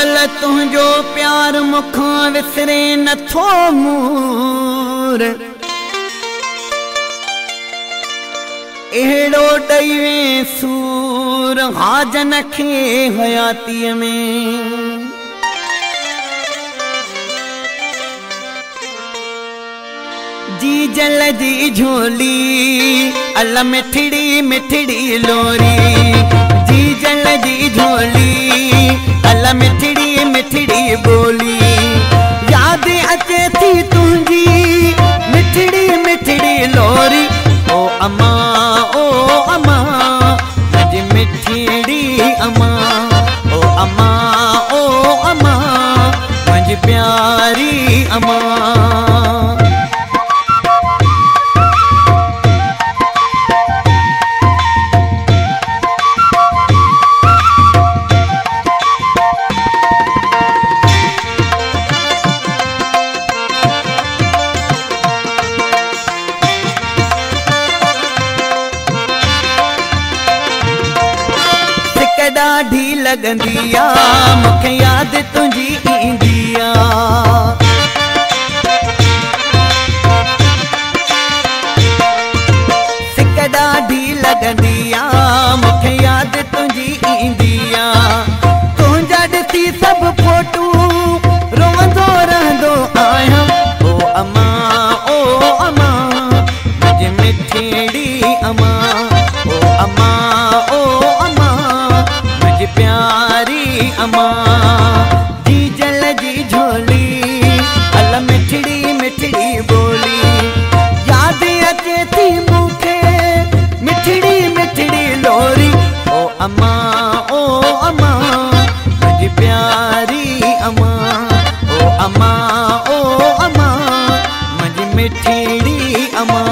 जल तुझो प्यार मुखां विसरे नथो मूर एड़ो ॾई वे सूर हाजन खे हयातीअ में जी जल जी झोली अल मिठड़ी मिठड़ी लोरी जी जल जी झोली अल मिठड़ी मिठड़ी बोली याद अचे थी तुझी मिठड़ी मिठड़ी लोरी ओ अम्मा अज मिठड़ी अम्मा ओ अम्मा मुझ प्यारी अम्मा ढी लगंदी आ मुखे याद तुझी ईंदी आ सिक ढी लगंदी आ मुखे याद तुझी ईंदी आ तुझा ॾिसी सब फोटू रोंदो रहंदो आहियां ओ अम्मा मुझ मिठड़ी अम्मा ओ अम्मा प्यारी अम्मा जी जल जी झोली अल मिठड़ी मिठड़ी बोली याद अचे थी मूंखे मिठड़ी मिठड़ी लोरी ओ अम्मा मुझ प्यारी अम्मा ओ अम्मा मुझ मिठड़ी अम्मा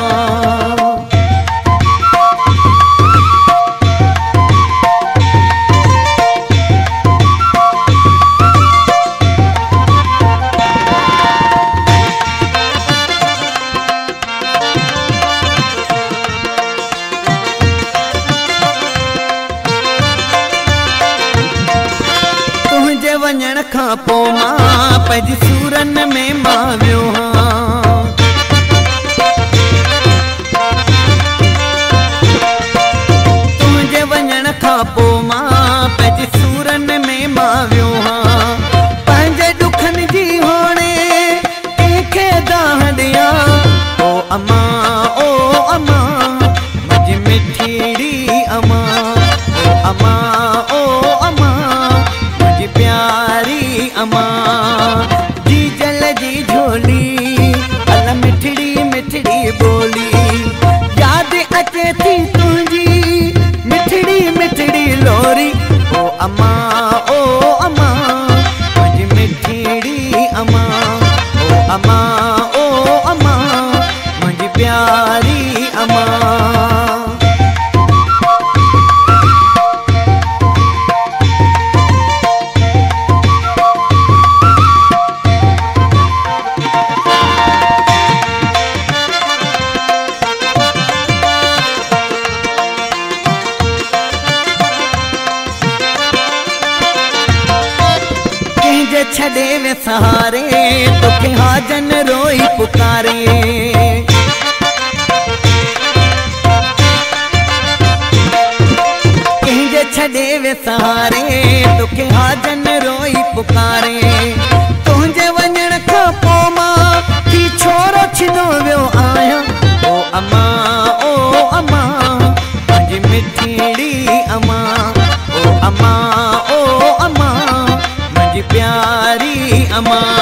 वञण खां पोइ मां पंहिंजी सूरन में मां वियो हां तुंहिंजे वञण खां पोइ मां पंहिंजी सूरन में मां वियो हां पंहिंजे ॾुखनि जी होणे कंहिंखे दाह ॾियां ओ अम्मा मुझ मिठड़ी अम्मा ओ अम्मा प्यारी अम्मा जी जल जी झोली अल मिठड़ी मिठड़ी बोली याद अचे थी तुझी मिठड़ी मिठड़ी लोरी ओ अम्मा मुझ मिठड़ी अम्मा ओ अम्मा मुझ प्यारी अम्मा छड़े वे सहारे तोखे हाजन रोई पुकारे कंहिंजे छड़े वे सहारे तोखे हाजन रोई पुकारे तुंहिंजे वञण खां पोइ मां थी छोरो छिनो वियो आहियां ओ अम्मा मुझ मिठड़ी अम्मा ओ अम्मा मुझ प्यारी अम्मा